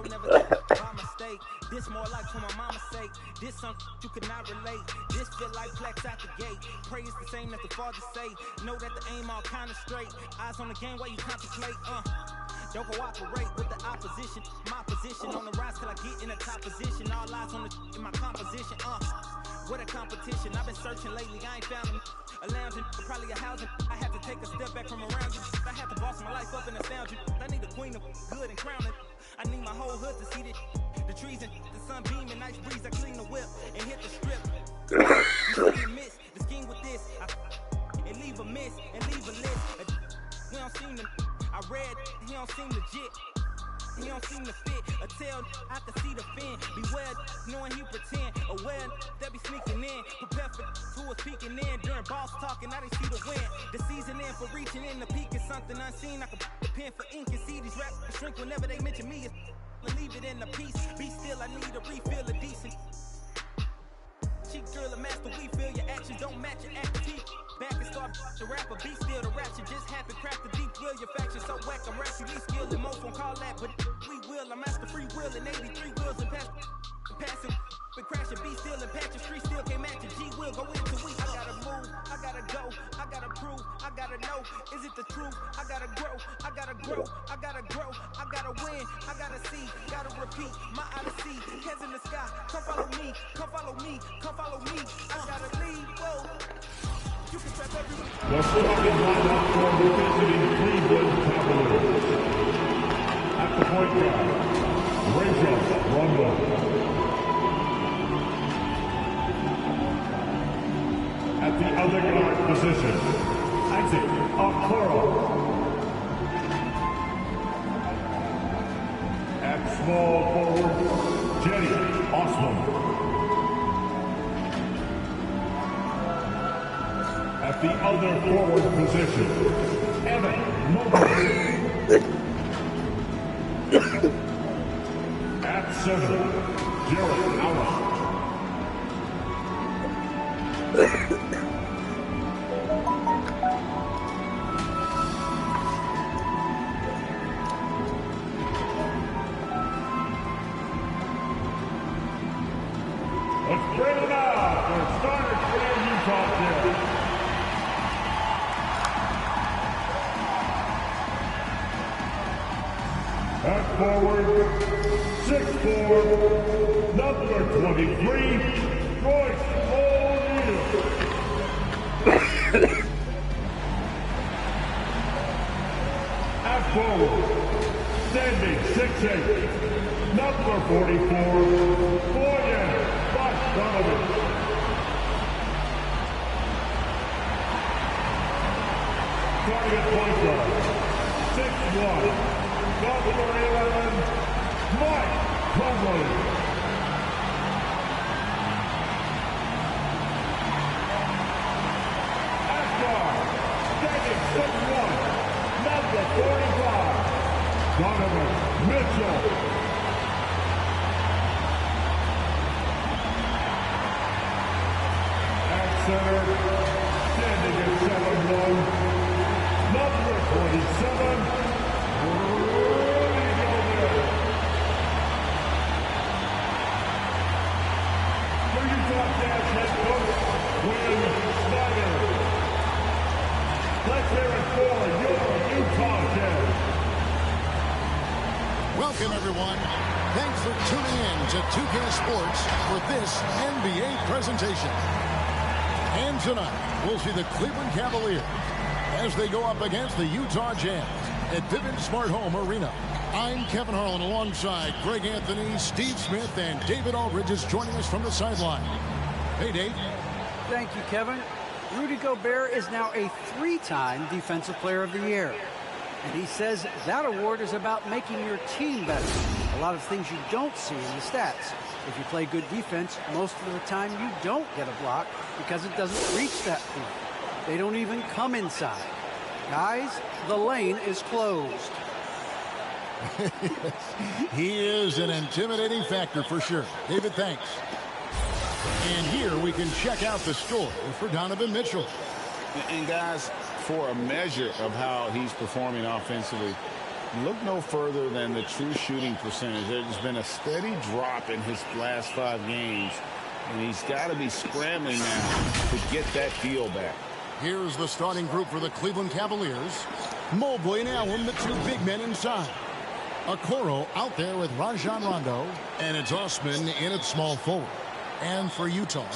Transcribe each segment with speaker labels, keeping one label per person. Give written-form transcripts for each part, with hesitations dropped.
Speaker 1: I'll never by mistake. This more like for my mama's sake. This something you could not relate. This feel like flex out the gate. Pray is the same as the father say. Know that the aim all kind of straight. Eyes on the game while you contemplate. Don't cooperate with the opposition. My position on the rise till I get in a top position. All eyes on the in my composition. What a competition. I've been searching lately. I ain't found a lounge, probably a housing. I had to take a step back from around you. I had to boss my life up and astound you. I need a queen of good and crown it. I need my whole hood to see this. The trees and the sun beaming, nice breeze. I clean the whip and hit the strip. You see the miss, the scheme with this. And leave a miss and leave a list. We don't seem to. I read, he don't seem legit. He don't seem to fit. A tail, I can see the fin. Beware, knowing he pretend. Aware, that be sneaking in. Prepare for who was peeking in. During boss talking, I didn't see the win. The season in for reaching in the peak is something unseen. I can put the pen for ink and see these raps shrink whenever they mention me. Leave it in the piece. Be still, I need a refill of decent. Cheek drill a master, we feel your actions don't match your activity. Back and start the rapper, be still the rapture just happen. Craft the deep will, your faction so whack. I'm rapidly skilled and most won't call that, but we will. I'm after free will and 83 wheels and passing. Been crashing, be still and patch your street still can't match your G will go into week. I gotta move, I gotta go, I gotta prove, I gotta know, is it the truth? I gotta grow, I gotta grow, I gotta grow, I gotta win, I gotta see, gotta repeat, my odyssey, heads in the sky, come follow me, come follow me, come follow me, I gotta leave, whoa. You can trap everyone.
Speaker 2: The starting lineup for the visiting Cleveland Cavaliers. At the point guard, Rajon Rondo. At the other guard position, Isaac Okoro. At small forward, Jenny Osman. At the other forward position, Evan Mobley. At center, Jared Allen. Let's bring them out for starters for the Utah Jazz. At forward, 6'4", number 23, Royce O'Neal. At forward, standing 6'8", number 44, Bojan Bogdanovic. Starting at point guard, 6'1". Number 11, Mike Conley. At guard, standing 6'1", number 45, Donovan Mitchell. At center, standing at 7'1", number 27, head coach, Quinn Snyder. Let's hear it for your Utah Jazz.
Speaker 3: Welcome, everyone. Thanks for tuning in to 2K Sports for this NBA presentation. And tonight, we'll see the Cleveland Cavaliers as they go up against the Utah Jazz at Vivint Smart Home Arena. I'm Kevin Harlan alongside Greg Anthony, Steve Smith, and David Aldridge is joining us from the sideline. Hey, Dave.
Speaker 4: Thank you, Kevin. Rudy Gobert is now a 3-time Defensive Player of the Year. And he says that award is about making your team better. A lot of things you don't see in the stats. If you play good defense, most of the time you don't get a block because it doesn't reach that point. They don't even come inside. Guys, the lane is closed.
Speaker 3: He is an intimidating factor for sure. David, thanks. And here we can check out the score for Donovan Mitchell.
Speaker 5: And guys, for a measure of how he's performing offensively, look no further than the true shooting percentage. There's been a steady drop in his last 5 games, and he's got to be scrambling now to get that feel back.
Speaker 3: Here's the starting group for the Cleveland Cavaliers. Mobley and Allen, the 2 big men inside. Okoro out there with Rajon Rondo, and it's Osman in at small forward. And for Utah,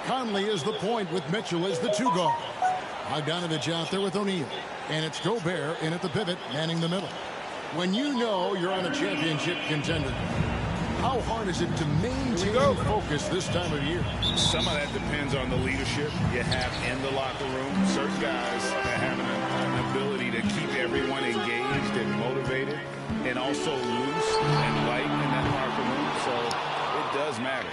Speaker 3: Conley is the point with Mitchell as the 2 guard. Bogdanovich out there with O'Neal, and it's Gobert in at the pivot, manning the middle. When you know you're on a championship contender, how hard is it to maintain focus this time of year?
Speaker 5: Some of that depends on the leadership you have in the locker room. Certain guys have an ability to keep everyone engaged and motivated, and also loose and light in that locker room, so it does matter.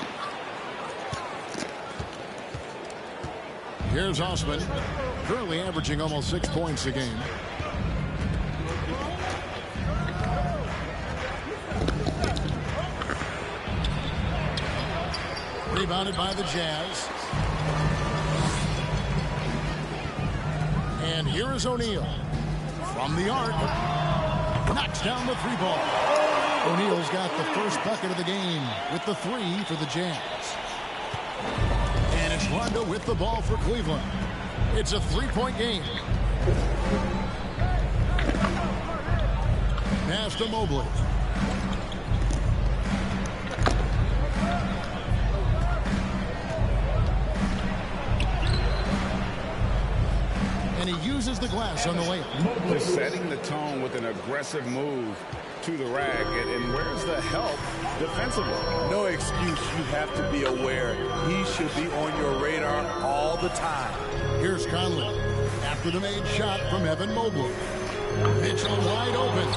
Speaker 3: Here's Osman, currently averaging almost 6 points a game. Rebounded by the Jazz. And here is O'Neal. From the arc. Knocks down the 3 ball. O'Neal's got the first bucket of the game with the 3 for the Jazz. And it's Rondo with the ball for Cleveland. It's a 3-point game. Pass to Mobley. And he uses the glass on the layup.
Speaker 5: They're setting the tone with an aggressive move to the rack. And where's the help defensively?
Speaker 6: No excuse. You have to be aware. He should be on your radar all the time.
Speaker 3: Here's Conley. After the made shot from Evan Mobley. Mitchell wide open.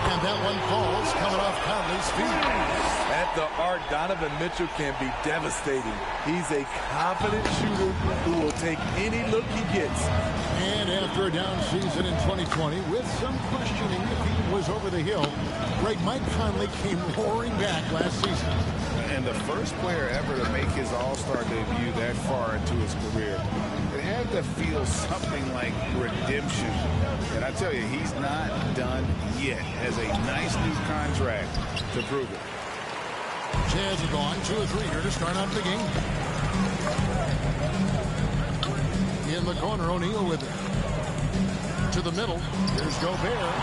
Speaker 3: And that one falls coming off Conley's feet.
Speaker 6: At the arc, Donovan Mitchell can be devastating. He's a confident shooter who will take any look he gets.
Speaker 3: And after a down season in 2020, with some questioning if he was over the hill, great Mike Conley came roaring back last season.
Speaker 5: And the first player ever to make his All-Star debut that far into his career. It had to feel something like redemption. And I tell you, he's not done yet. Has a nice new contract to prove it.
Speaker 3: Jazz are gone 2 or 3 here to start out the game. In the corner, O'Neal with it. To the middle. Here's Gobert.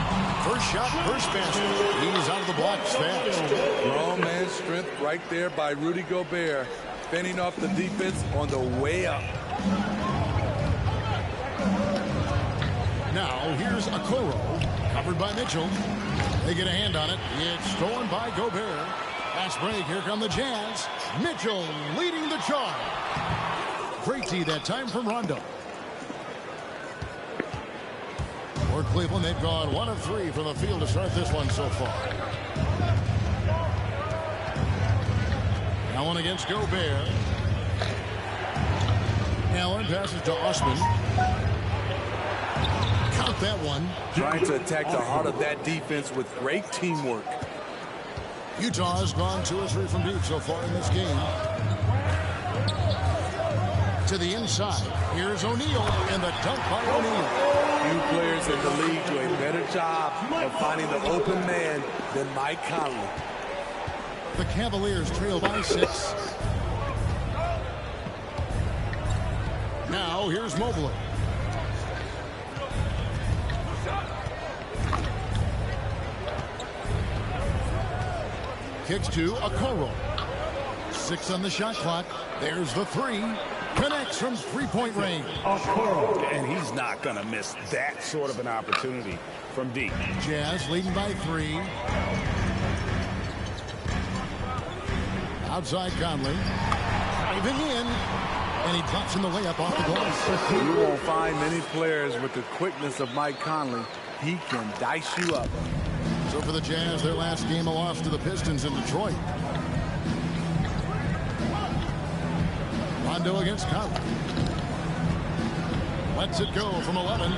Speaker 3: First shot, first basket. He's out of the blocks fast.
Speaker 6: Grown man strength right there by Rudy Gobert. Fending off the defense on the way up.
Speaker 3: Now, here's Okoro. Covered by Mitchell. They get a hand on it. It's stolen by Gobert. Fast break. Here come the Jazz. Mitchell leading the charge. Great tee that time from Rondo. For Cleveland, they've gone 1 of 3 from the field to start this one so far. Allen against Gobert. Allen passes to Osman. Count that one.
Speaker 6: Trying to attack the heart of that defense with great teamwork.
Speaker 3: Utah has gone 2 or 3 from deep so far in this game. To the inside. Here's O'Neal, and the dunk by O'Neal.
Speaker 6: Few players in the league do a better job of finding the open man than Mike Conley.
Speaker 3: The Cavaliers trail by 6. Now here's Mobley. Kicks to Okoro. 6 on the shot clock. There's the 3. Connects from 3-point range.
Speaker 5: And he's not going to miss that sort of an opportunity from deep.
Speaker 3: Jazz leading by 3. Outside Conley. Driving in. And he drops in the layup off the glass.
Speaker 6: You won't find many players with the quickness of Mike Conley. He can dice you up.
Speaker 3: So for the Jazz, their last game, a loss to the Pistons in Detroit. Rondo against Conley. Lets it go from 11.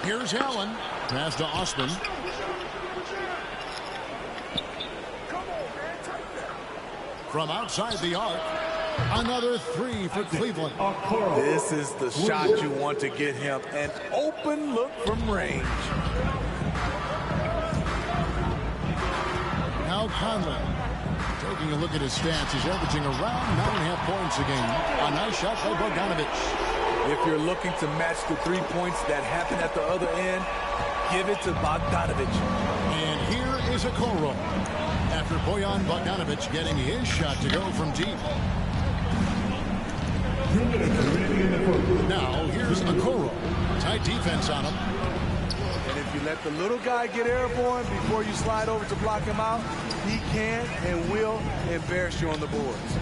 Speaker 3: Here's Allen. Pass to Osman. From outside the arc. Another 3 for Cleveland.
Speaker 6: This is the shot you want to get him. An open look from range.
Speaker 3: Mike Conley. Taking a look at his stats, he's averaging around 9.5 points a game. A nice shot by Bogdanovich.
Speaker 6: If you're looking to match the 3 points that happen at the other end, give it to Bogdanovich.
Speaker 3: And here is Okoro. After Bojan Bogdanovich getting his shot to go from deep. Now here's Okoro. Tight defense on him.
Speaker 6: And if you let the little guy get airborne before you slide over to block him out, he can and will embarrass you on the boards.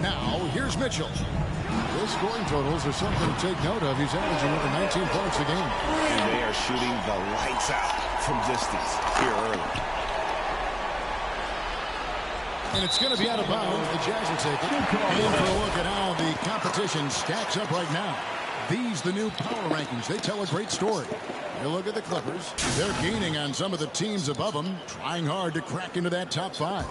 Speaker 3: Now here's Mitchell. His scoring totals are something to take note of. He's averaging over 19 points a game.
Speaker 5: And they are shooting the lights out from distance here early.
Speaker 3: And it's going to be out of bounds. The Jazz will take it. And for a look at how the competition stacks up right now. These, the new power rankings, they tell a great story. You look at the Clippers. They're gaining on some of the teams above them, trying hard to crack into that top 5.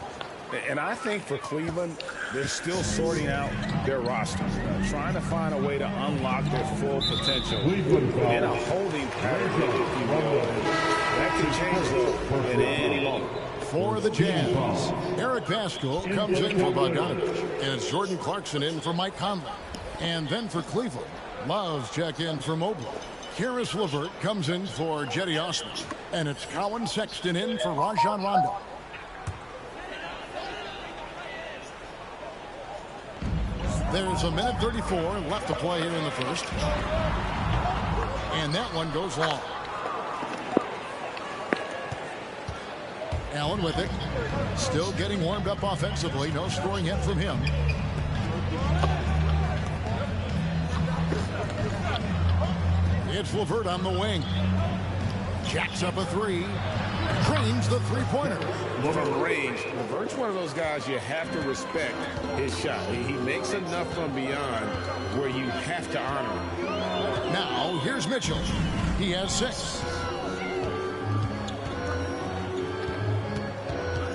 Speaker 5: And I think for Cleveland, they're still sorting out their roster, trying to find a way to unlock their full potential in a holding pattern, if you will. That can change at any moment.
Speaker 3: For the Jazz, Eric Pascal comes in for Bogdanovich, and it's Jordan Clarkson in for Mike Conley. And then for Cleveland, Love's check in for Mobley. Karis LeVert comes in for Jetty Osman, and it's Colin Sexton in for Rajon Rondo. There's a minute 34 left to play here in the first. And that one goes long. Allen with it. Still getting warmed up offensively. No scoring yet from him. It's LeVert on the wing. Jacks up a 3. Drains the three-pointer.
Speaker 5: From range, LeVert's one of those guys you have to respect his shot. He makes enough from beyond where you have to honor him.
Speaker 3: Now, here's Mitchell. He has 6.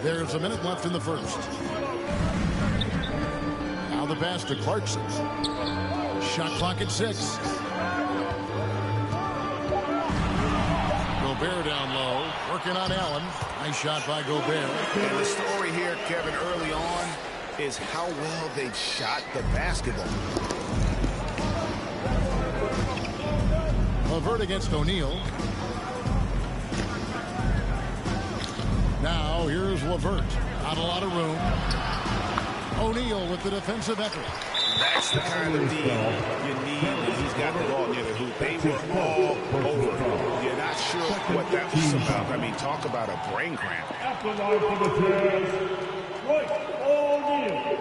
Speaker 3: There's a minute left in the first. Now the pass to Clarkson. Shot clock at 6. Gobert down low, working on Allen. Nice shot by Gobert.
Speaker 5: And the story here, Kevin, early on is how well they shot the basketball.
Speaker 3: LeVert against O'Neal. Now here's LeVert. Not a lot of room. O'Neal with the defensive effort.
Speaker 5: That's the kind of deal you need when he's got the ball near the hoop. They were all over. You're not sure what that was about. I mean, talk about a brain cramp.
Speaker 2: At the line for the Jazz, Royce O'Neal,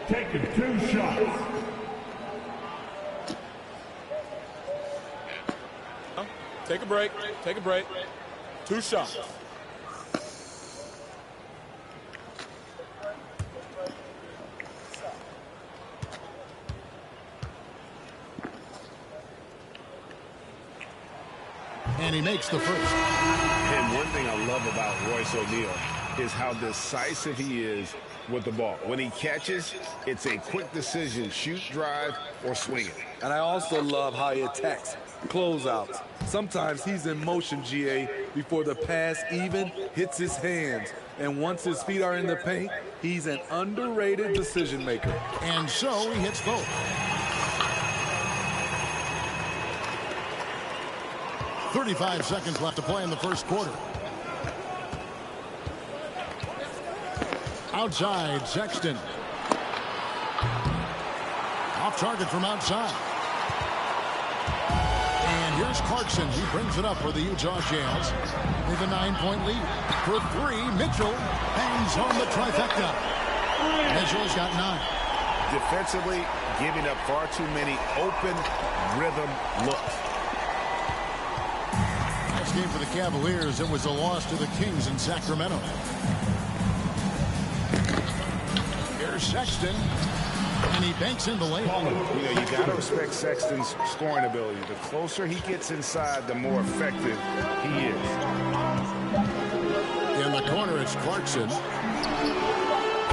Speaker 2: taking 2 shots.
Speaker 6: Take a break. Take a break. 2 shots.
Speaker 3: And he makes the first.
Speaker 5: And one thing I love about Royce O'Neal is how decisive he is with the ball. When he catches, it's a quick decision, shoot, drive, or swing it.
Speaker 6: And I also love how he attacks closeouts. Sometimes he's in motion, GA, before the pass even hits his hands. And once his feet are in the paint, he's an underrated decision maker.
Speaker 3: And so he hits both. 35 seconds left to play in the first quarter. Outside, Sexton. Off target from outside. And here's Clarkson. He brings it up for the Utah Jazz. With a 9-point lead. For 3, Mitchell hangs on the trifecta. Mitchell's got 9.
Speaker 5: Defensively, giving up far too many open rhythm looks.
Speaker 3: Last game for the Cavaliers, it was a loss to the Kings in Sacramento. Here's Sexton, and he banks in the layup.
Speaker 5: You know, you got to respect Sexton's scoring ability. The closer he gets inside, the more effective he is.
Speaker 3: In the corner, it's Clarkson.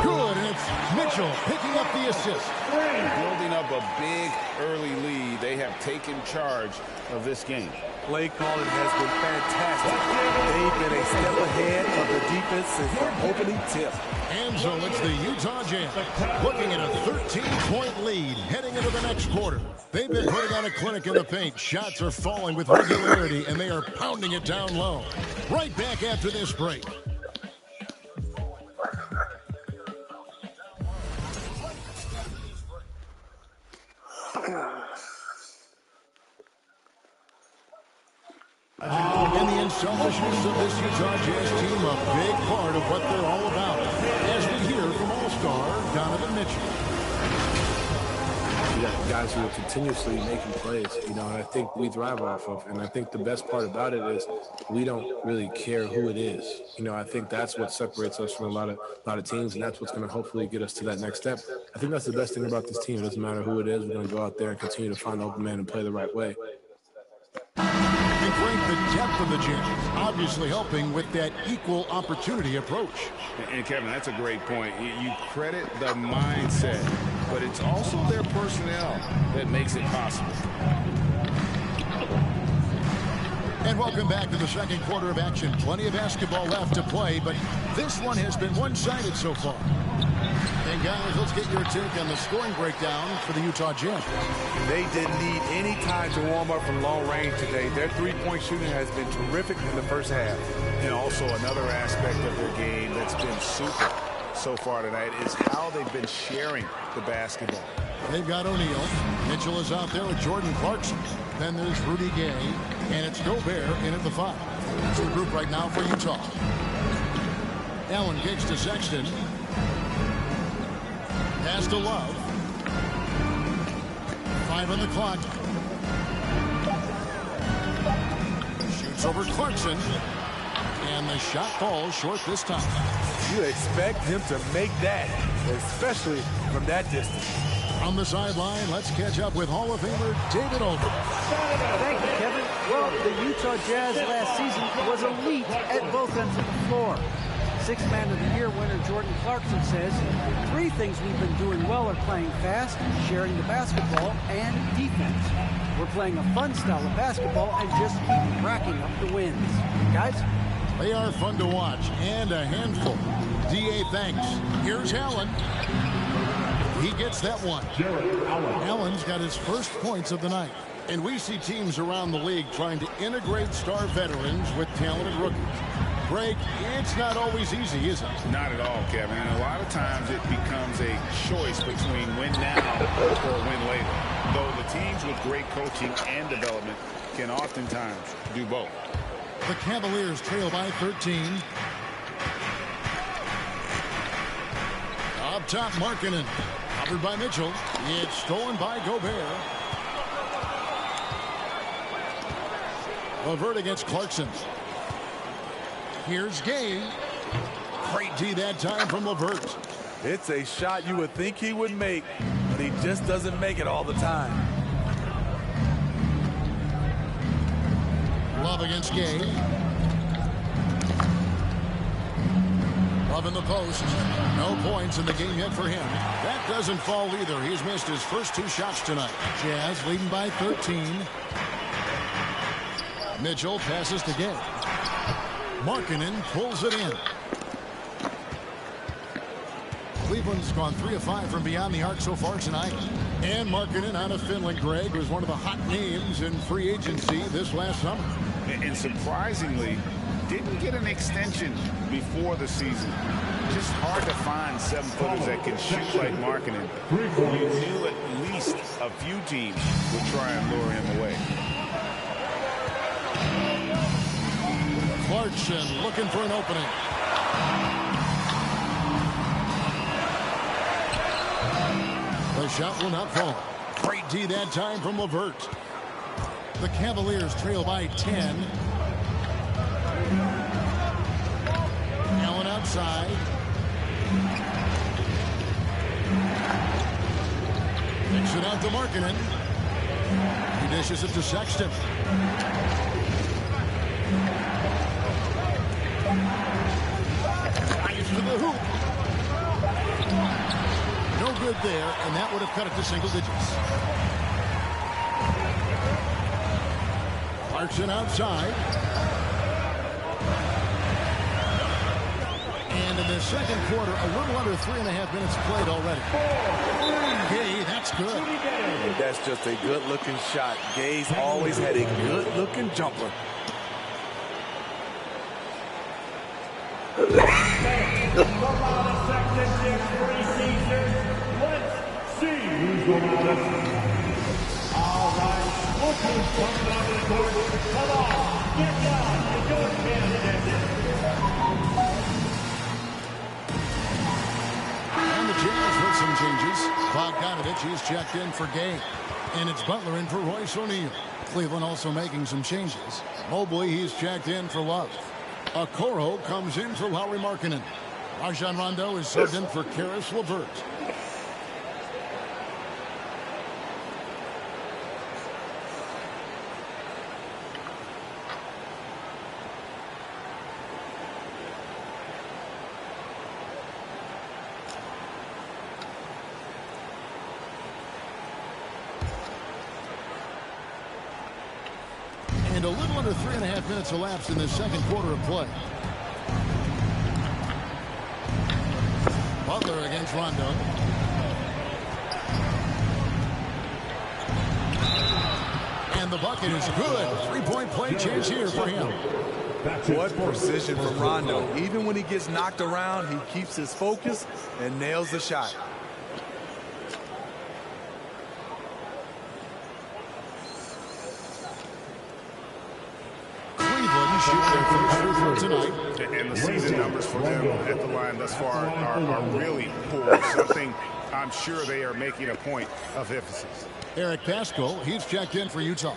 Speaker 3: Good, and it's Mitchell picking up the assist.
Speaker 5: Building up a big early lead, they have taken charge of this game.
Speaker 6: Play calling has been fantastic. They've been a step ahead of the defense since the opening tip.
Speaker 3: And so it's the Utah Jazz looking at a 13-point lead heading into the next quarter. They've been putting on a clinic in the paint. Shots are falling with regularity, and they are pounding it down low. Right back after this break. And the unselfishness of this Utah Jazz team, a big part of what they're all about. As we hear from All-Star Donovan Mitchell.
Speaker 7: You got guys who are continuously making plays, and I think we thrive off of. And I think the best part about it is we don't really care who it is. I think that's what separates us from a lot of teams, and that's what's going to hopefully get us to that next step. I think that's the best thing about this team. It doesn't matter who it is. We're going to go out there and continue to find the open man and play the right way.
Speaker 3: And Frank, the depth of the Jazz obviously helping with that equal opportunity approach.
Speaker 5: And Kevin, that's a great point. You credit the mindset, but it's also their personnel that makes it possible.
Speaker 3: And welcome back to the second quarter of action. Plenty of basketball left to play, but this one has been one-sided so far. And guys, let's get your take on the scoring breakdown for the Utah Jazz.
Speaker 6: They didn't need any time to warm up from long range today. Their three-point shooting has been terrific in the first half.
Speaker 5: And also another aspect of their game that's been super so far tonight is how they've been sharing the basketball.
Speaker 3: They've got O'Neal. Mitchell is out there with Jordan Clarkson. Then there's Rudy Gay, and it's Gobert in at the 5. That's the group right now for Utah. Allen kicks to Sexton. Pass to Love. 5 on the clock. Shoots over Clarkson. And the shot falls short this time.
Speaker 6: You expect him to make that, especially from that distance.
Speaker 3: On the sideline, let's catch up with Hall of Famer David Olbermann.
Speaker 4: Thank you, Kevin. Well, the Utah Jazz last season was elite at both ends of the floor. Sixth Man of the Year winner Jordan Clarkson says 3 things we've been doing well are playing fast, sharing the basketball, and defense. We're playing a fun style of basketball and just keep racking up the wins. Guys?
Speaker 3: They are fun to watch and a handful. D.A. thanks. Here's Allen. He gets that one. Allen's got his first points of the night. And we see teams around the league trying to integrate star veterans with talented rookies. Greg, it's not always easy, is it?
Speaker 5: Not at all, Kevin. And a lot of times it becomes a choice between win now or win later. Though the teams with great coaching and development can oftentimes do both.
Speaker 3: The Cavaliers trail by 13. Up top, Markkanen. Covered by Mitchell. It's stolen by Gobert. LeVert against Clarkson. Here's Gay. Great D that time from LeVert.
Speaker 6: It's a shot you would think he would make, but he just doesn't make it all the time.
Speaker 3: Love against Gay. Love in the post. No points in the game yet for him. That doesn't fall either. He's missed his first 2 shots tonight. Jazz leading by 13. Mitchell passes to Gay. Markkanen pulls it in. Cleveland's gone 3 of 5 from beyond the arc so far tonight. And Markkanen out of Finland, Greg, was one of the hot names in free agency this last summer.
Speaker 5: And surprisingly, didn't get an extension before the season. Just hard to find 7-footers that can shoot like Markkanen. You knew at least a few teams would try and lure him away.
Speaker 3: Clarkson looking for an opening. The shot will not fall. Great D that time from LeVert. The Cavaliers trail by 10. Allen outside. Kicks it out to Markkanen. He dishes it to Sexton. Drives to the hoop. No good there, and that would have cut it to single digits. Clarkson outside. the second quarter, a little under 3.5 minutes played already. Gay, that's good.
Speaker 6: And that's just a good-looking shot. Gay's always had a good-looking jumper.
Speaker 2: Let's see who's going on this. All right, Wilkins coming onto the court. Come on, get down to your candidate.
Speaker 3: And the Jazz with some changes. Bogdanovich is checked in for Gay. And it's Butler in for Royce O'Neal. Cleveland also making some changes. Mobley, he's checked in for Love. Okoro comes in for Lauri Markkanen. Rajon Rondo is subbed in for Caris LeVert. And a little under 3.5 minutes elapsed in the second quarter of play. Butler against Rondo. And the bucket is good. Three-point play chance here for him.
Speaker 6: What precision from Rondo. Even when he gets knocked around, he keeps his focus and nails the shot.
Speaker 3: Tonight.
Speaker 5: And the season numbers for them at the line thus far are really poor. Something I'm sure they are making a point of emphasis.
Speaker 3: Eric Paschall, he's checked in for Utah.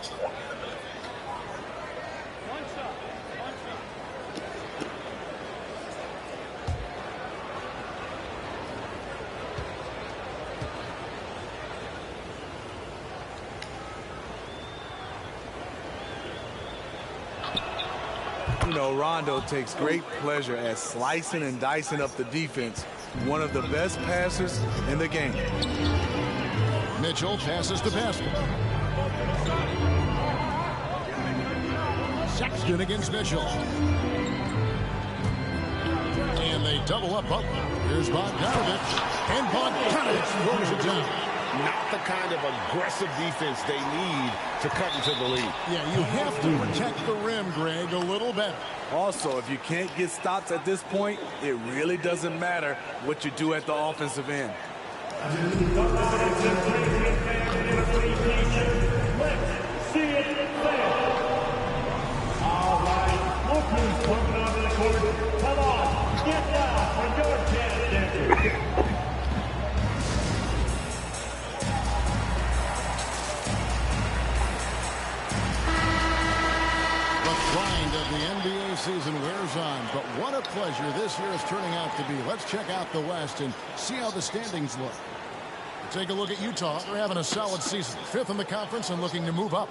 Speaker 6: You know, Rondo takes great pleasure at slicing and dicing up the defense. One of the best passers in the game.
Speaker 3: Mitchell passes to Paschall. Sexton against Mitchell. And they double up Butler. Here's Bogdanovich. And Bogdanovich throws it down.
Speaker 5: Not the kind of aggressive defense they need to cut into the lead.
Speaker 3: Yeah, you have to protect the rim, Greg, a little better.
Speaker 6: Also, if you can't get stops at this point, it really doesn't matter what you do at the offensive end.
Speaker 2: Let's see it fail. All right, look who's coming onto the court. Come on, get down for your candidate.
Speaker 3: The NBA season wears on, but what a pleasure this year is turning out to be. Let's check out the West and see how the standings look. Take a look at Utah. They're having a solid season. 5th in the conference and looking to move up.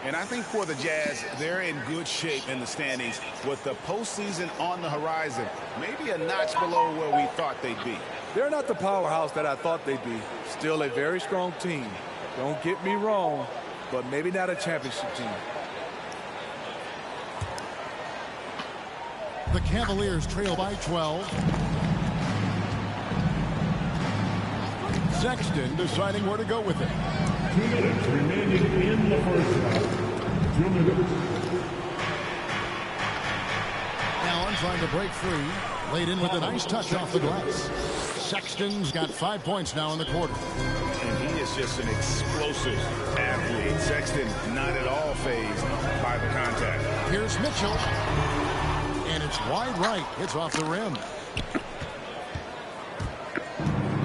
Speaker 5: And I think for the Jazz, they're in good shape in the standings with the postseason on the horizon. Maybe a notch below where we thought they'd be.
Speaker 6: They're not the powerhouse that I thought they'd be. Still a very strong team. Don't get me wrong, but maybe not a championship team.
Speaker 3: The Cavaliers trail by 12. Sexton deciding where to go with it.
Speaker 2: 2 minutes remaining in the first half. 2 minutes.
Speaker 3: Allen trying to break free. Laid in with a nice touch off the glass. Sexton's got 5 points now in the quarter.
Speaker 5: And he is just an explosive athlete. Sexton not at all fazed by the contact.
Speaker 3: Here's Mitchell. And it's wide right. It's off the rim.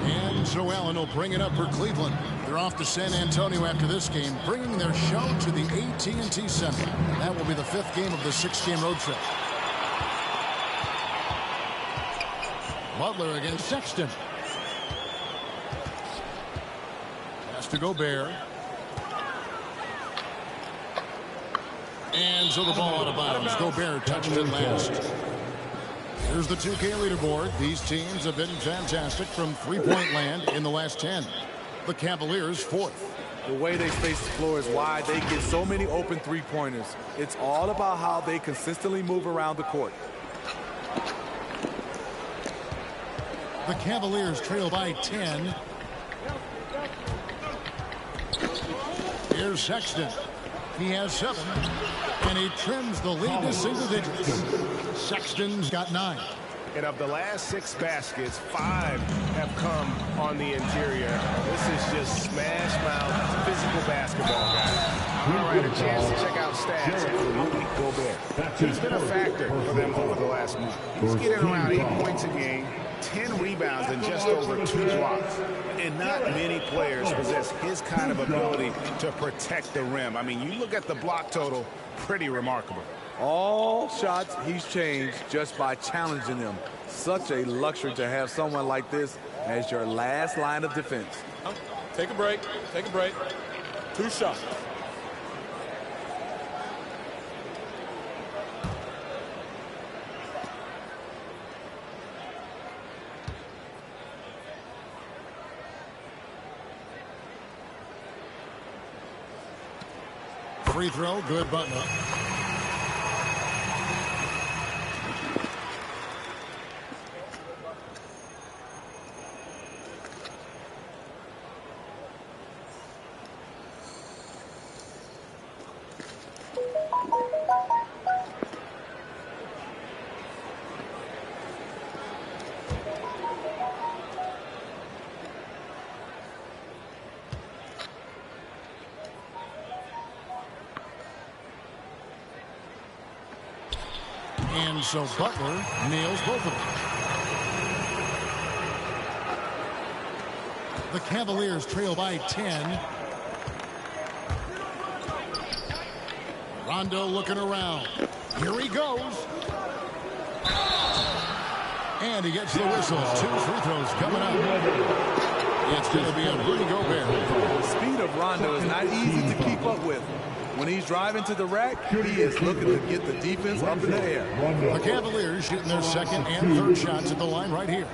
Speaker 3: And so Allen will bring it up for Cleveland. They're off to San Antonio after this game, bringing their show to the AT&T Center. That will be the 5th game of the 6-game road trip. Butler against Sexton. Pass to Gobert. And so the ball out of bounds. Gobert touched it last. Here's the 2K leaderboard. These teams have been fantastic from three-point land in the last 10. The Cavaliers 4th.
Speaker 6: The way they space the floor is why they get so many open three-pointers. It's all about how they consistently move around the court.
Speaker 3: The Cavaliers trail by 10. Here's Sexton. He has 7. And he trims the lead to single digits. Sexton's got 9.
Speaker 8: And of the last 6 baskets, 5 have come on the interior. This is just smash mouth physical basketball, guys. All right, a chance to check out stats for Rudy Gobert. He's been a factor for them over the last month. He's getting around 8 points a game, 10 rebounds, and just over 2 blocks. And not many players possess his kind of ability to protect the rim. I mean, you look at the block total, pretty remarkable.
Speaker 6: All shots he's changed just by challenging them. Such a luxury to have someone like this as your last line of defense.
Speaker 9: Take a break. Take a break. 2 shots.
Speaker 3: Free throw, good Butler. And so Butler nails both of them. The Cavaliers trail by 10. Rondo looking around. Here he goes. And he gets the whistle. 2 free throws coming up. It's going to be a Rudy Gobert.
Speaker 6: The speed of Rondo is not easy to keep up with. When he's driving to the rack, he is looking to get the defense up in the air.
Speaker 3: The Cavaliers shooting their second and third shots at the line right here.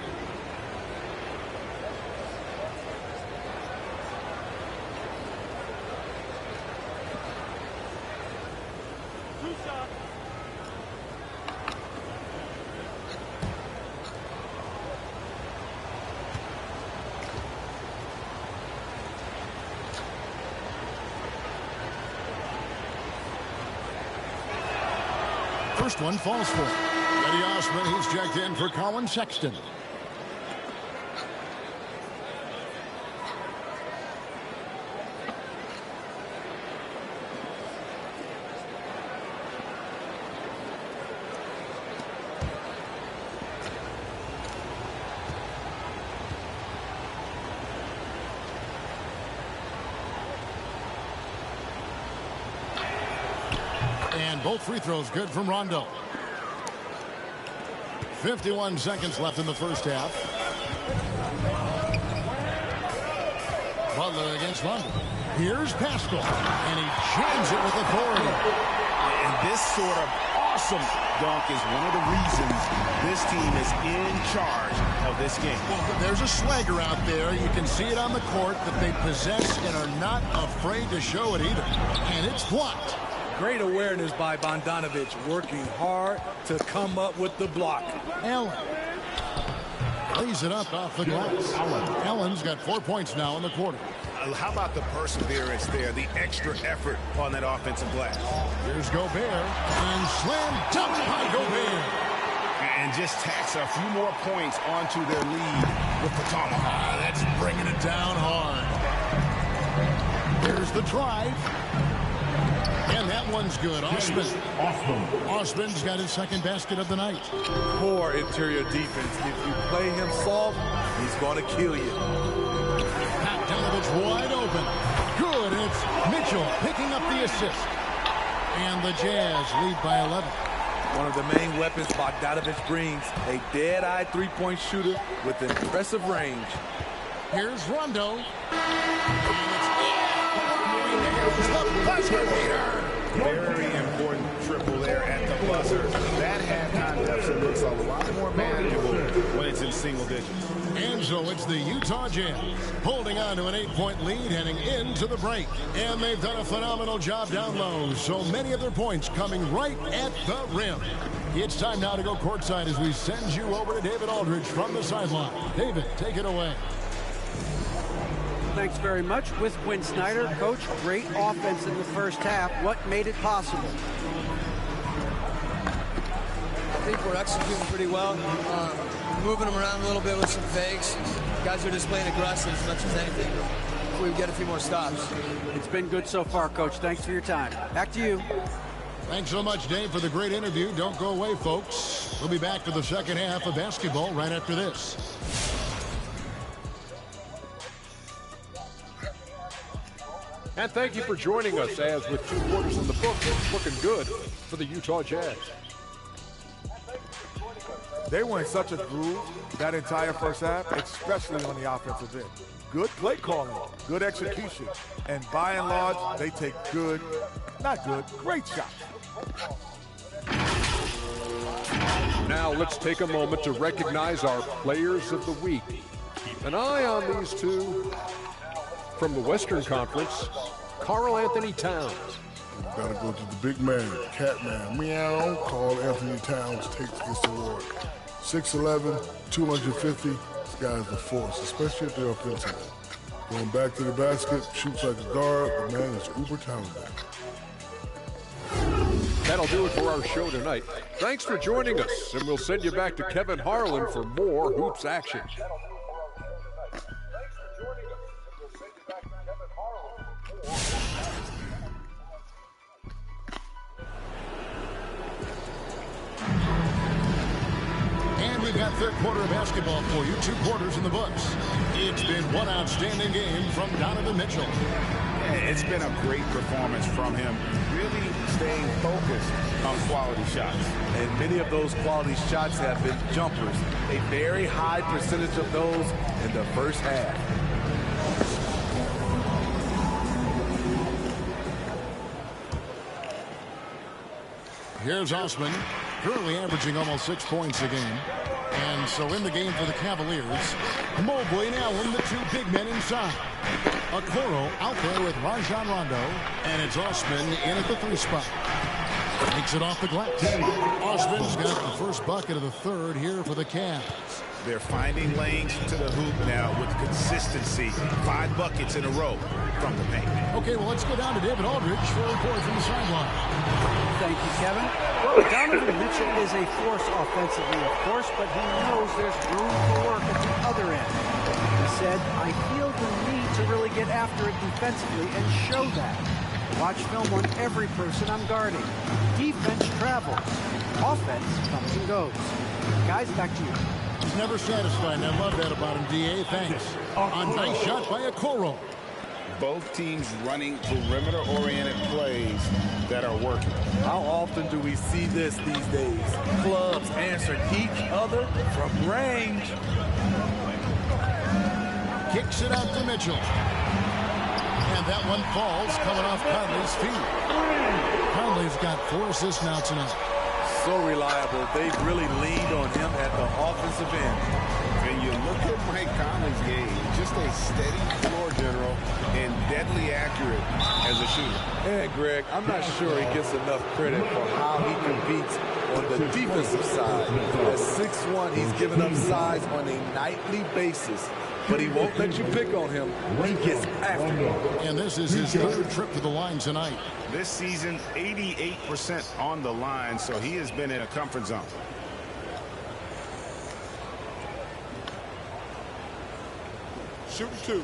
Speaker 3: First one falls for him. Eddie Osman, he's checked in for Colin Sexton. And both free throws good from Rondo. 51 seconds left in the first half. Butler against Rondo. Here's Pascal, and he jams it with authority.
Speaker 8: And this sort of awesome dunk is one of the reasons this team is in charge of this game.
Speaker 3: Well, there's a swagger out there. You can see it on the court that they possess and are not afraid to show it either. And it's blocked.
Speaker 6: Great awareness by Bogdanovic, working hard to come up with the block.
Speaker 3: Allen lays it up off the glass. Allen's got 4 points now in the quarter.
Speaker 8: How about the perseverance there, the extra effort on that offensive glass?
Speaker 3: Here's Gobert, and slam dunk by Gobert.
Speaker 8: And just tacks a few more points onto their lead with the tomahawk.
Speaker 3: That's bringing it down hard. Here's the drive. And that one's good. Osman's got his second basket of the night.
Speaker 6: Poor interior defense. If you play him soft, he's going to kill you.
Speaker 3: Bogdanovic wide open. Good. It's Mitchell picking up the assist. And the Jazz lead by 11.
Speaker 6: One of the main weapons Bogdanovic brings, a dead-eye three-point shooter with impressive range.
Speaker 3: Here's Rondo. The buzzer beater.
Speaker 8: Very important triple there at the buzzer. That halftime deficit looks a lot more manageable when it's in
Speaker 5: single digits.
Speaker 3: And so it's the Utah Jazz holding on to an 8-point lead heading into the break. And they've done a phenomenal job down low. So many of their points coming right at the rim. It's time now to go courtside as we send you over to David Aldridge from the sideline. David, take it away.
Speaker 4: Thanks very much. With Quinn Snyder, Coach, great offense in the first half. What made it possible?
Speaker 10: I think we're executing pretty well. Moving them around a little bit with some fakes. Guys are just playing aggressive as much as anything. If we get a few more stops.
Speaker 4: It's been good so far, Coach. Thanks for your time. Back to you.
Speaker 3: Thanks so much, Dave, for the great interview. Don't go away, folks. We'll be back for the second half of basketball right after this.
Speaker 11: And thank you for joining us as with 2 quarters in the book, it's looking good for the Utah Jazz.
Speaker 12: They were in such a groove that entire first half, especially on the offensive end. Good play calling, good execution, and by and large, they take great shots.
Speaker 11: Now let's take a moment to recognize our players of the week. Keep an eye on these two. From the Western Conference, Karl Anthony Towns.
Speaker 13: Gotta go to the big man, cat man, meow. Karl Anthony Towns takes this award. 6'11", 250. This guy's a force, especially at the offensive end. Going back to the basket, shoots like a guard. The man is uber talented.
Speaker 11: That'll do it for our show tonight. Thanks for joining us, and we'll send you back to Kevin Harlan for more hoops action.
Speaker 3: We've got third quarter of basketball for you, 2 quarters in the books. It's been one outstanding game from Donovan Mitchell.
Speaker 5: Yeah, it's been a great performance from him, really staying focused on quality shots.
Speaker 6: And many of those quality shots have been jumpers. A very high percentage of those in the first half.
Speaker 3: Here's Osman, currently averaging almost 6 points a game. And so in the game for the Cavaliers, Mobley now in the 2 big men inside. Okoro out there with Rajon Rondo, and it's Osman in at the 3 spot. Takes it off the glass. Osman's got the first bucket of the third here for the Cavs.
Speaker 5: They're finding lanes to the hoop now with consistency. 5 buckets in a row from the paint.
Speaker 3: Okay, well, let's go down to David Aldridge for a report from the sideline.
Speaker 4: Thank you, Kevin. Well, Donovan Mitchell is a force offensively, of course, but he knows there's room for work at the other end. He said, I feel the need to really get after it defensively and show that. Watch film on every person I'm guarding. Defense travels. Offense comes and goes. Guys, back to you.
Speaker 3: He's never satisfied, and I love that about him, D.A. Thanks. A nice shot by Okoro.
Speaker 5: Both teams running perimeter-oriented plays that are working.
Speaker 6: How often do we see this these days? Clubs answering each other from range.
Speaker 3: Kicks it out to Mitchell. And that one falls coming off Conley's feet. Conley's got 4 assists now tonight.
Speaker 6: So reliable. They've really leaned on him at the offensive end.
Speaker 5: And you look at Mike Conley's game, just a steady floor general and deadly accurate as a shooter.
Speaker 6: And Greg, I'm not sure he gets enough credit for how he competes on the defensive side. At 6'1", he's giving up size on a nightly basis. But he won't let you pick on him when he gets after him.
Speaker 3: And this is his 3rd trip to the line tonight.
Speaker 5: This season, 88% on the line, so he has been in a comfort zone.
Speaker 12: Shooting 2.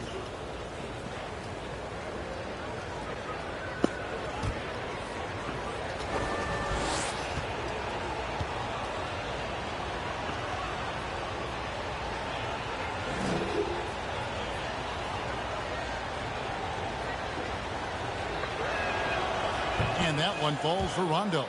Speaker 3: And that one falls for Rondo.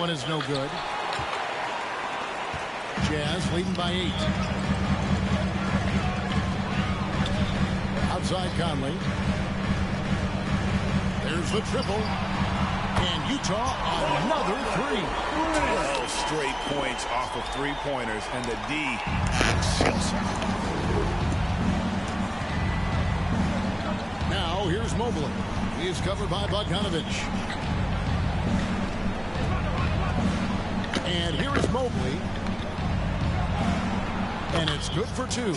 Speaker 3: one is no good. Jazz leading by 8. Outside Conley. There's the triple. And Utah another 3.
Speaker 5: 12 straight points off of three-pointers, and the D shoots.
Speaker 3: Now here's Mobley. He is covered by Bogdanovich. And here is Mobley. And it's good for 2.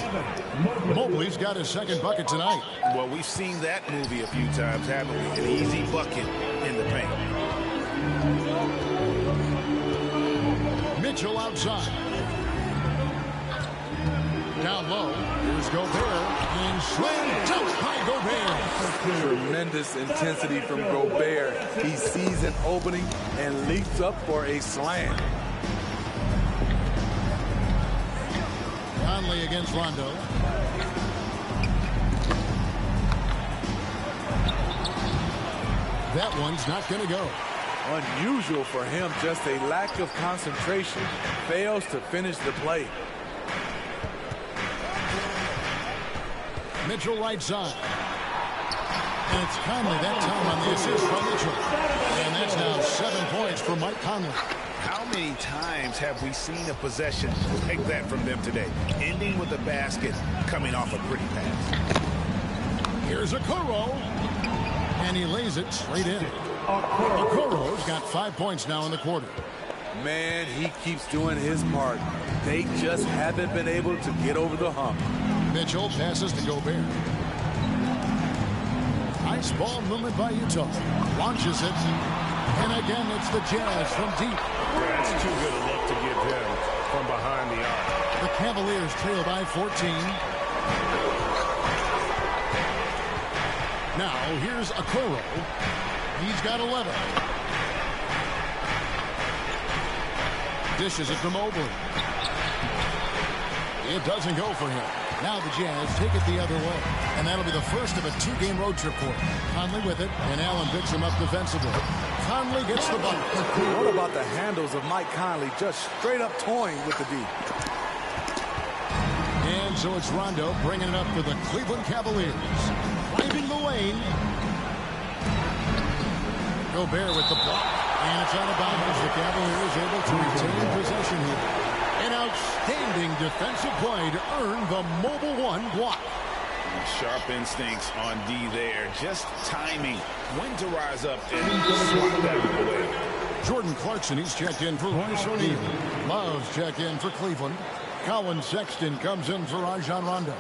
Speaker 3: Mobley's got his second bucket tonight.
Speaker 5: Well, we've seen that movie a few times, haven't we? An easy bucket in the paint.
Speaker 3: Mitchell outside. Down low. Here's Gobert. And slam dunk by Gobert.
Speaker 6: Tremendous intensity from Gobert. He sees an opening and leaps up for a slam.
Speaker 3: Conley against Rondo. That one's not going to go.
Speaker 6: Unusual for him, just a lack of concentration. Fails to finish the play.
Speaker 3: Mitchell right side. And it's Conley that time on the assist from Mitchell. And that's now 7 points for Mike Conley.
Speaker 5: How many times have we seen a possession like that from them today? Ending with a basket, coming off a pretty pass.
Speaker 3: Here's Okoro. And he lays it straight in. Okoro's got 5 points now in the quarter.
Speaker 6: Man, he keeps doing his part. They just haven't been able to get over the hump.
Speaker 3: Mitchell passes to Gobert. Nice ball movement by Utah. Launches it. And again, it's the Jazz from deep.
Speaker 8: That's too good a look to give him from behind the arc.
Speaker 3: The Cavaliers trail by 14. Now, here's Okoro. He's got 11. Dishes it to Mobley. It doesn't go for him. Now the Jazz take it the other way. And that'll be the first of a 2-game road trip for him. Conley with it, and Allen picks him up defensively. Conley gets the bucket.
Speaker 6: What about the handles of Mike Conley just straight up toying with the D?
Speaker 3: And so it's Rondo bringing it up for the Cleveland Cavaliers. Driving the lane. Gobert with the block. And it's out of bounds. The Cavaliers able to retain possession here. An outstanding defensive play to earn the Mobile One block.
Speaker 5: Sharp instincts on D there. Just timing when to rise up and swat that away.
Speaker 3: Jordan Clarkson, he's checked in for Royce O'Neal. Love's checked in for Cleveland. Colin Sexton comes in for Rajon Rondo.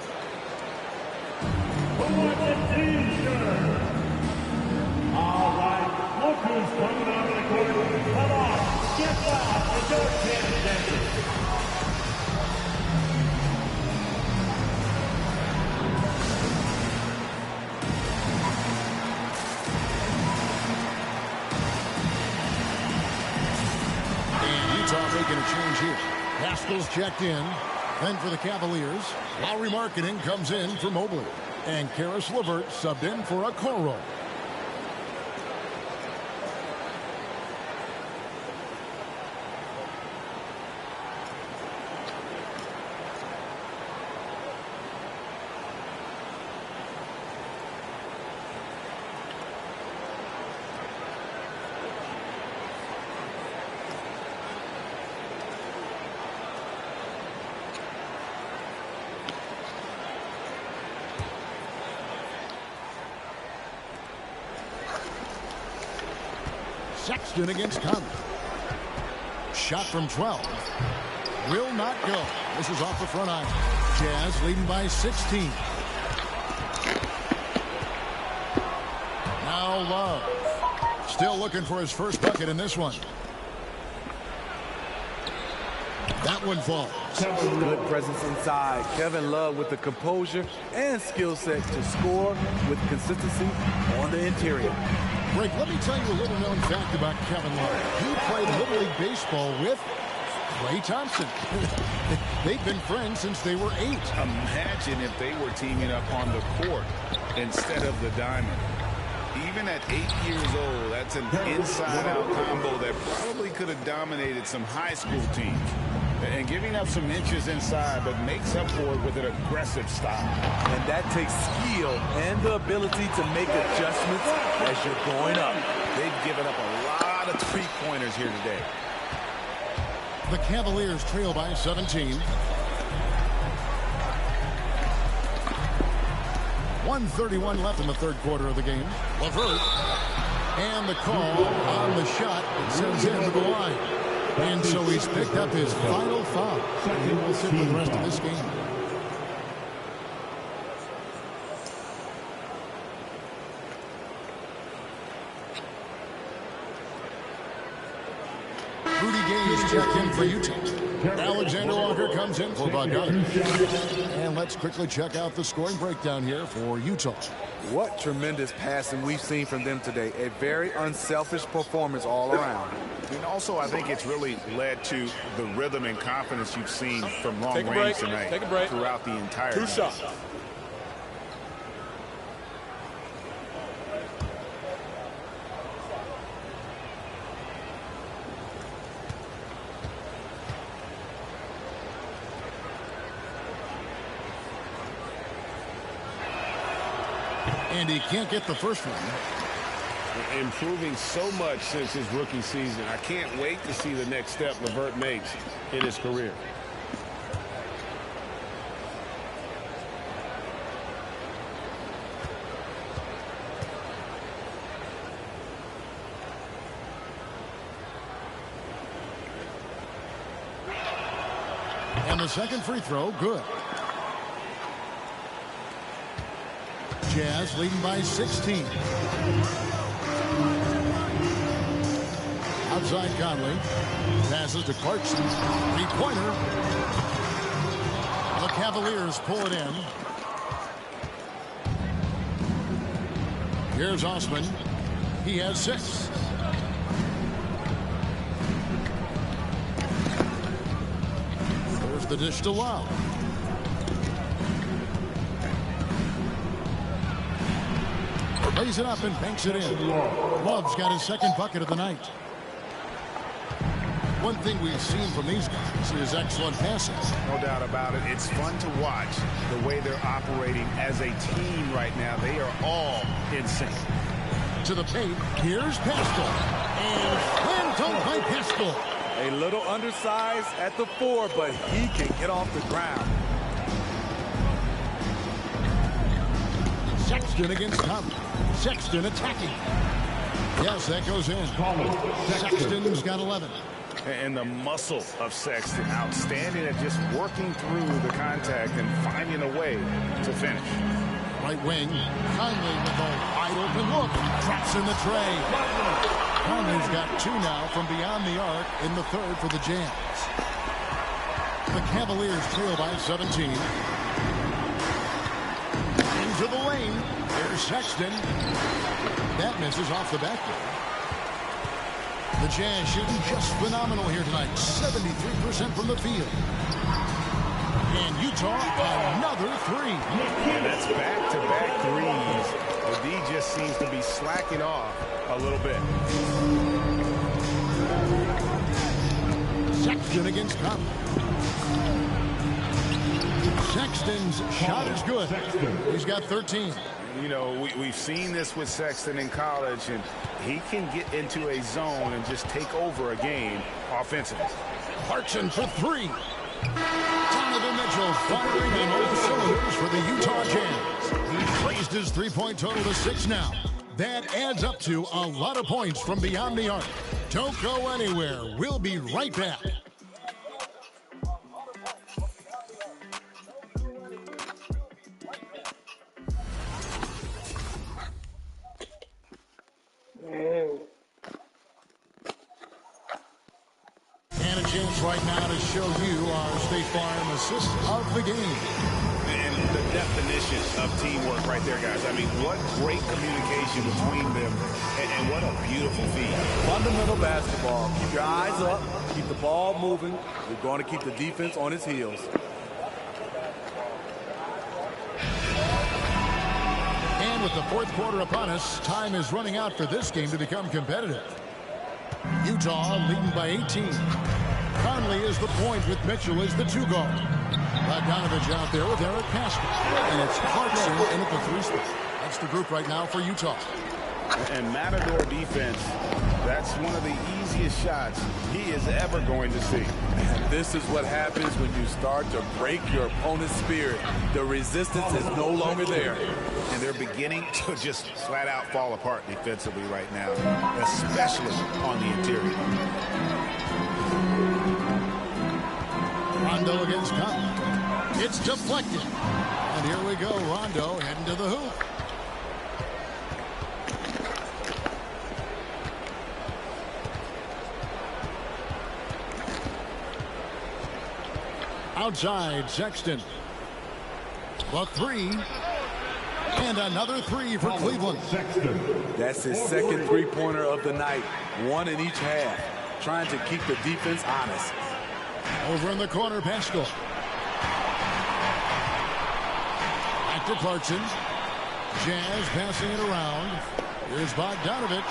Speaker 2: All right, look who's coming out of the court. Come on, get loud and don't pay attention.
Speaker 3: Making a change here. Haskell's checked in. Then for the Cavaliers, Lowry Marketing comes in for Mobley. And Karis LeVert subbed in for Okoro. Sexton against Conley. Shot from 12. Will not go. This is off the front iron. Jazz leading by 16. Now Love. Still looking for his first bucket in this one. That one falls.
Speaker 6: Good presence inside. Kevin Love with the composure and skill set to score with consistency on the interior.
Speaker 3: Greg, let me tell you a little known fact about Kevin Love. He played Little League Baseball with Klay Thompson. They've been friends since they were 8.
Speaker 5: Imagine if they were teaming up on the court instead of the diamond. even at 8 years old, that's an inside-out combo that probably could have dominated some high school teams. And giving up some inches inside, but makes up for it with an aggressive style.
Speaker 6: And that takes skill and the ability to make adjustments as you're going up.
Speaker 5: They've given up a lot of three-pointers here today.
Speaker 3: The Cavaliers trail by 17. 1:31 left in the third quarter of the game. LeVert. And the call on the shot sends him to the line. And so he's picked up his final foul. And he will sit for the rest of this game. Rudy Gay's checked in for Utah. Alexander Walker comes in for Bogdanovich. And let's quickly check out the scoring breakdown here for Utah.
Speaker 6: What tremendous passing we've seen from them today. A very unselfish performance all around.
Speaker 5: And also, I think it's really led to the rhythm and confidence you've seen from long range tonight.
Speaker 9: Take a break.
Speaker 5: Throughout the entire
Speaker 9: Two
Speaker 5: game.
Speaker 9: shots.
Speaker 3: And he can't get the first one.
Speaker 8: Improving so much since his rookie season. I can't wait to see the next step LeVert makes in his career.
Speaker 3: And the second free throw, good. Jazz leading by 16. Outside Conley. Passes to Clarkson. Three-pointer. The Cavaliers pull it in. Here's Osman. He has 6. There's the dish to Love. Lays it up and banks it in. Love's got his second bucket of the night. One thing we've seen from these guys is excellent passing.
Speaker 5: No doubt about it. It's fun to watch the way they're operating as a team right now. They are all in sync.
Speaker 3: To the paint, here's Pascal. And slam dunk by Pascal.
Speaker 6: A little undersized at the 4, but he can get off the ground.
Speaker 3: Sexton against Conley. Sexton attacking. Yes, that goes in. Sexton's got 11.
Speaker 5: And the muscle of Sexton, outstanding at just working through the contact and finding a way to finish.
Speaker 3: Right wing, Conley with a wide open look. Drops in the tray. Conley's got 2 now from beyond the arc in the third for the Jazz. The Cavaliers trail by 17. Into the lane. There's Sexton. That misses off the backboard. The Jazz shooting just phenomenal here tonight. 73% from the field. And Utah, another 3.
Speaker 8: And that's back-to-back threes. The D just seems to be slacking off a little bit.
Speaker 3: Sexton against Conley. Sexton's shot is good. He's got 13.
Speaker 5: You know, we've seen this with Sexton in college, and he can get into a zone and just take over a game offensively.
Speaker 3: Clarkson for 3. Donovan Mitchell firing on all cylinders for the Utah Jazz. He's raised his three-point total to 6 now. That adds up to a lot of points from beyond the arc. Don't go anywhere. We'll be right back. And a chance right now to show you our State Farm assist of the game.
Speaker 5: And the definition of teamwork right there, guys. I mean, what great communication between them, and what a beautiful feat.
Speaker 6: Fundamental basketball. Keep your eyes up. Keep the ball moving. You're going to keep the defense on its heels.
Speaker 3: And with the fourth quarter upon us, time is running out for this game to become competitive. Utah leading by 18. Conley is the point with Mitchell as the 2 guard. Bogdanovich out there with Eric Pascal. And it's Clarkson in at the 3 spot. That's the group right now for Utah.
Speaker 5: And Matador defense, that's one of the easiest shots he is ever going to see.
Speaker 6: And this is what happens when you start to break your opponent's spirit. The resistance is no longer there.
Speaker 5: And they're beginning to just flat out fall apart defensively right now, especially on the interior.
Speaker 3: Rondo against Conley. It's deflected. And here we go. Rondo heading to the hoop. Outside, Sexton. The 3. And another 3 for Cleveland.
Speaker 6: That's his second three-pointer of the night. 1 in each half. Trying to keep the defense honest.
Speaker 3: Over in the corner, Pascal. Back to Clarkson. Jazz passing it around. Here's Bogdanovich.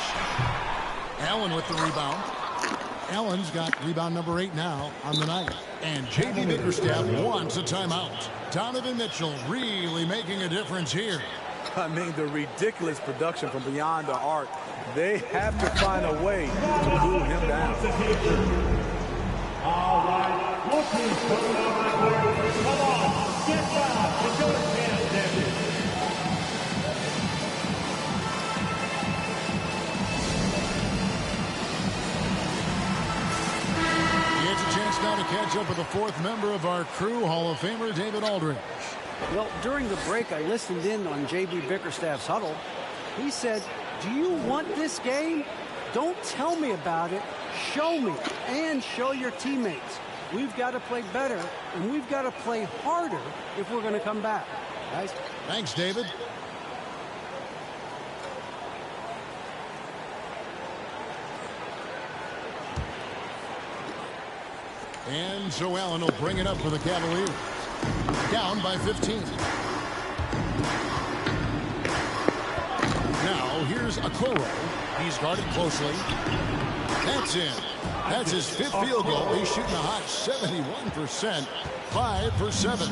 Speaker 3: Allen with the rebound. Allen's got rebound number 8 now on the night. And J.B. Bickerstaff wants a timeout. Donovan Mitchell really making a difference here.
Speaker 6: I mean, the ridiculous production from beyond the arc. They have to find a way to cool him down.
Speaker 2: All right, looking coming on my board. Come on, get down to go to Kansas City.
Speaker 3: It's a chance now to catch up with the 4th member of our crew, Hall of Famer David Aldridge.
Speaker 4: Well, during the break, I listened in on J.B. Bickerstaff's huddle. He said, do you want this game? Don't tell me about it. Show me and show your teammates. We've got to play better, and we've got to play harder if we're going to come back. Guys?
Speaker 3: Thanks, David. And so Allen will bring it up for the Cavaliers. Down by 15. Now here's Okoro. He's guarded closely. That's in. That's his 5th field goal. He's shooting a hot 71%. 5 for 7.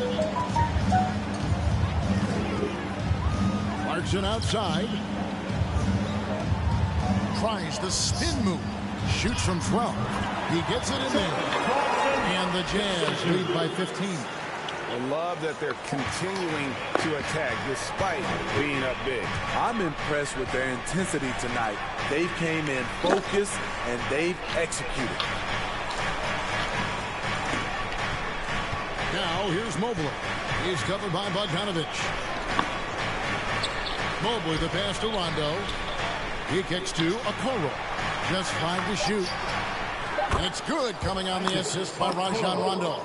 Speaker 3: Clarkson outside. Tries the spin move. Shoots from 12. He gets it in there. And the Jazz lead by 15.
Speaker 5: I love that they're continuing to attack despite being up big.
Speaker 6: I'm impressed with their intensity tonight. They came in focused and they've executed.
Speaker 3: Now here's Mobley. He's covered by Bogdanovich. Mobley the pass to Rondo. He kicks to Okoro. Just 5 to shoot. And it's good, coming on the assist by Rajon Rondo.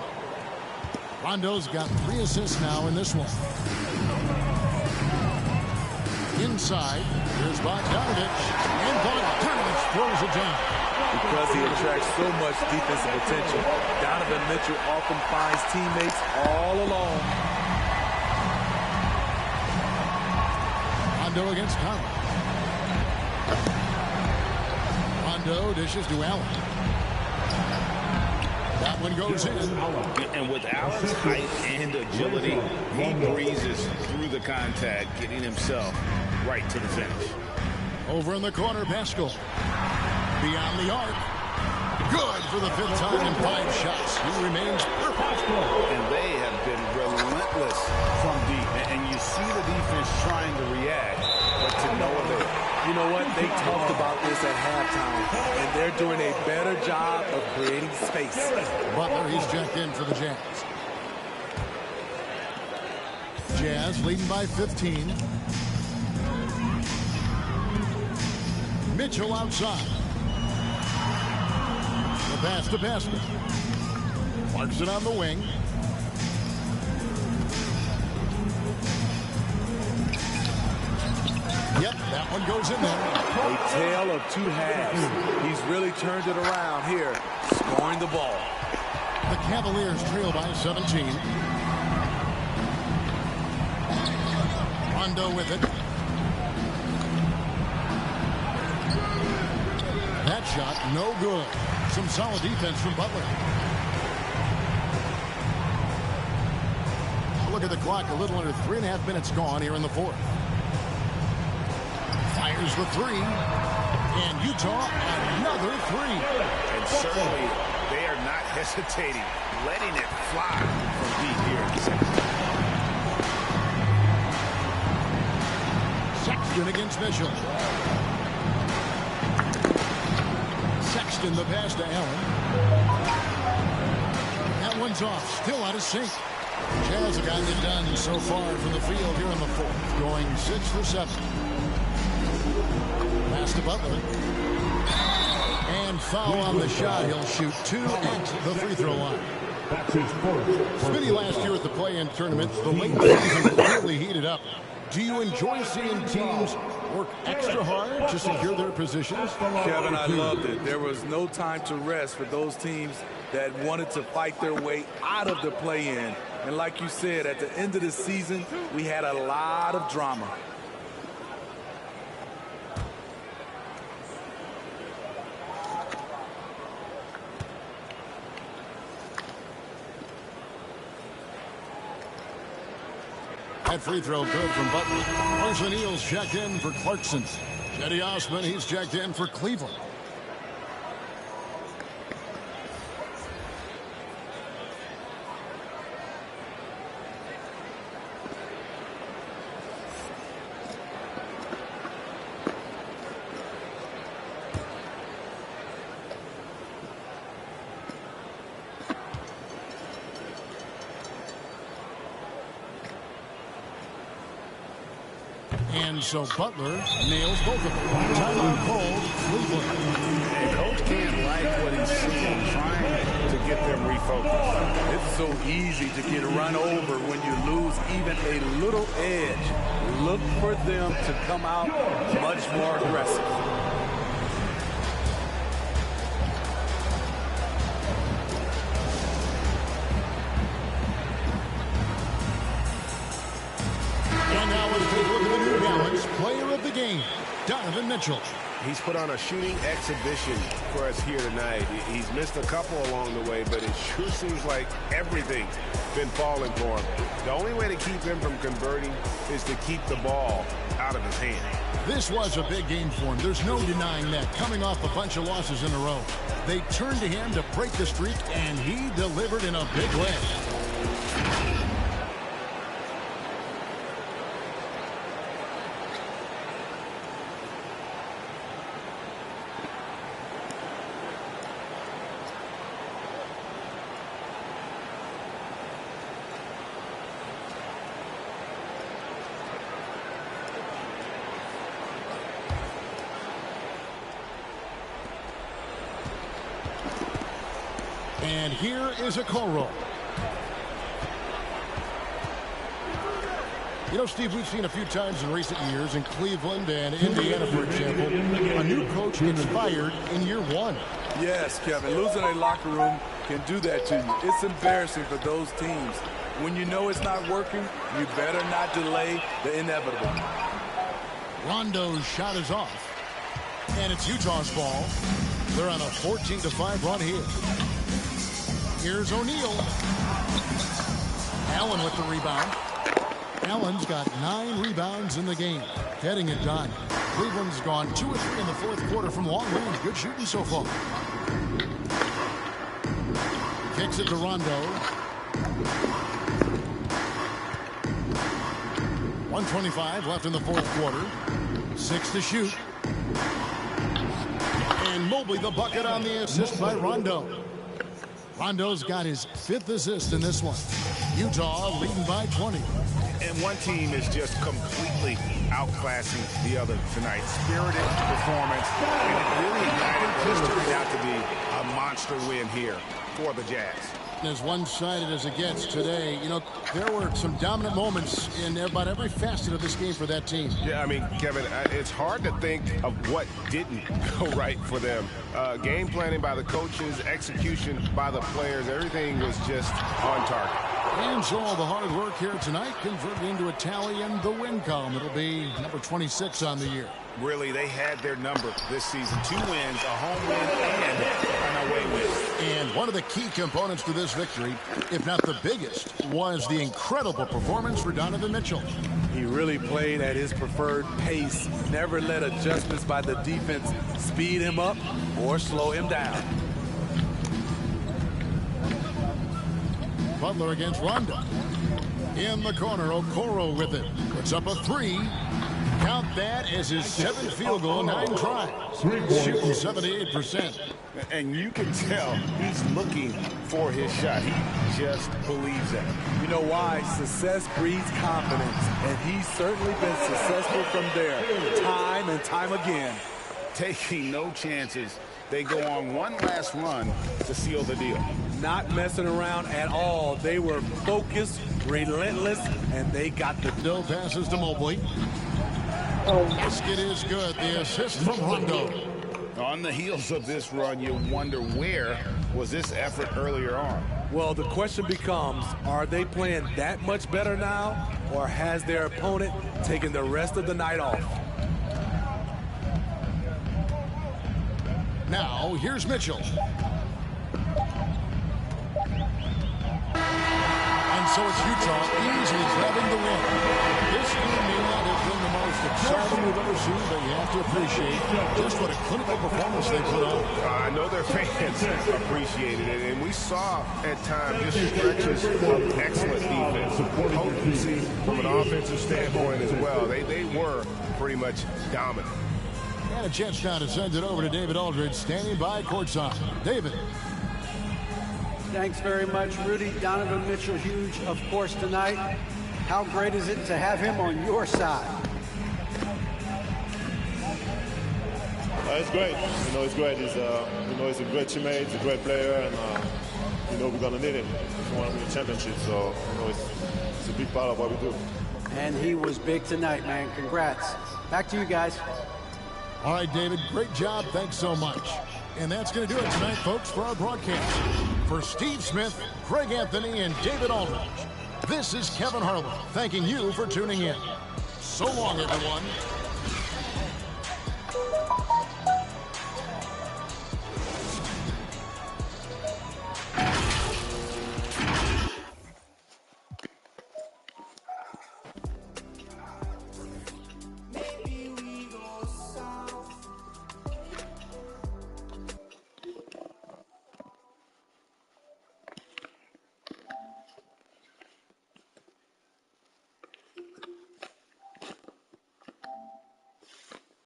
Speaker 3: Rondo's got 3 assists now in this one. Inside, here's Bogdanovich. And Bogdanovich throws it down.
Speaker 6: Because he attracts so much defensive attention, Donovan Mitchell often finds teammates all alone.
Speaker 3: Rondo against Conley. Rondo dishes to Allen. That one goes in.
Speaker 5: And with Allen's height and agility, he breezes through the contact, getting himself right to the finish.
Speaker 3: Over in the corner, Pascal. Beyond the arc. Good for the 5th time in 5 shots. He remains perfect.
Speaker 5: And they have been relentless from deep. And you see the defense trying to react, but to no avail.
Speaker 6: You know what? They talked about this at halftime, and they're doing a better job of creating space.
Speaker 3: Butler, he's checked in for the Jazz. Jazz leading by 15. Mitchell outside. The pass to Pascal. Clarkson on the wing. Yep, that one goes in there.
Speaker 6: A tale of 2 halves. He's really turned it around here, scoring the ball.
Speaker 3: The Cavaliers trail by 17. Rondo with it. shot, no good. Some solid defense from Butler. Look at the clock, a little under 3.5 minutes gone here in the fourth. Fires the three. And Utah, another three.
Speaker 5: And certainly they are not hesitating, letting it fly from deep here in the second.
Speaker 3: Sexton against Mitchell. Sexton the pass to Allen. That one's off, still out of sync. Jazz have gotten it done so far from the field here in the fourth, going 6 for 7. Pass to Butler. And foul on the shot. He'll shoot 2 at the free throw line. Smitty last year at the play-in tournament, the late season really heated up. Do you enjoy seeing teams work extra hard to secure their positions?
Speaker 6: Kevin, I loved it. There was no time to rest for those teams that wanted to fight their way out of the play-in. And like you said, at the end of the season, we had a lot of drama.
Speaker 3: That free throw good from Butler. Carson Eels checked in for Clarkson. Cedi Osman, he's checked in for Cleveland. And so Butler nails both of them. Timeout called, Cleveland.
Speaker 5: And coach can't like what he's seeing, trying to get them refocused.
Speaker 6: It's so easy to get run over when you lose even a little edge. Look for them to come out much more aggressive.
Speaker 3: Player of the game, Donovan Mitchell.
Speaker 8: He's put on a shooting exhibition for us here tonight. He's missed a couple along the way, but it sure seems like everything's been falling for him. The only way to keep him from converting is to keep the ball out of his hand.
Speaker 3: This was a big game for him. There's no denying that. Coming off a bunch of losses in a row. They turned to him to break the streak, and he delivered in a big way. And here is a Okoro. You know, Steve, we've seen a few times in recent years in Cleveland and Indiana, for example, a new coach gets fired in year 1.
Speaker 6: Yes, Kevin, losing a locker room can do that to you. It's embarrassing for those teams. When you know it's not working, you better not delay the inevitable.
Speaker 3: Rondo's shot is off. And it's Utah's ball. They're on a 14-5 run here. Here's O'Neal. Allen with the rebound. Allen's got 9 rebounds in the game. Getting it done. Cleveland's gone 2 or 3 in the fourth quarter from long range. Good shooting so far. Kicks it to Rondo. 1:25 left in the fourth quarter. 6 to shoot. And Mobley the bucket on the assist by Rondo. Rondo's got his 5th assist in this one. Utah leading by 20.
Speaker 5: And one team is just completely outclassing the other tonight. Spirited performance, and it really ignited what turned out to be a monster win here for the Jazz.
Speaker 3: As one-sided as it gets today, you know, there were some dominant moments in about every facet of this game for that team.
Speaker 8: Yeah, I mean, Kevin, it's hard to think of what didn't go right for them. Game planning by the coaches, execution by the players, everything was just on target.
Speaker 3: And so all the hard work here tonight converted into a tally in the win column. It'll be number 26 on the year.
Speaker 5: Really, they had their number this season. 2 wins, a home win, and an away win.
Speaker 3: And one of the key components to this victory, if not the biggest, was the incredible performance for Donovan Mitchell.
Speaker 6: He really played at his preferred pace, never let adjustments by the defense speed him up or slow him down.
Speaker 3: Butler against Rondo. In the corner, Okoro with it. Puts up a 3. Count that as his 7th field goal, 9 tries. Shooting 78%.
Speaker 5: And you can tell he's looking for his shot. He just believes it.
Speaker 6: You know why? Success breeds confidence, and he's certainly been successful from there, time and time again.
Speaker 5: Taking no chances. They go on one last run to seal the deal.
Speaker 6: Not messing around at all. They were focused, relentless, and they got the
Speaker 3: dough. Passes to Mobley. Basket is good. The assist from Rondo.
Speaker 5: On the heels of this run, you wonder where was this effort earlier on?
Speaker 6: Well, the question becomes, are they playing that much better now, or has their opponent taken the rest of the night off?
Speaker 3: Now, here's Mitchell. And so it's Utah easily grabbing the win. This game may not have been the most exciting we've ever seen, but you have to appreciate just what a clinical performance they put on.
Speaker 8: I know their fans appreciated it, and we saw at times just stretches of excellent defense. Potency from an offensive standpoint as well. They were pretty much dominant.
Speaker 3: And a chance now to send it over to David Aldridge, standing by courtside. David.
Speaker 4: Thanks very much, Rudy. Donovan Mitchell, huge, of course, tonight. How great is it to have him on your side?
Speaker 14: It's great. It's great. He's a great teammate, he's a great player, and we're gonna need him if we want to win a championship. So, it's a big part of what we do.
Speaker 4: And he was big tonight, man. Congrats. Back to you guys.
Speaker 3: All right, David, great job. Thanks so much. And that's going to do it tonight, folks, for our broadcast. For Steve Smith, Greg Anthony, and David Aldridge, this is Kevin Harlan thanking you for tuning in. So long, everyone.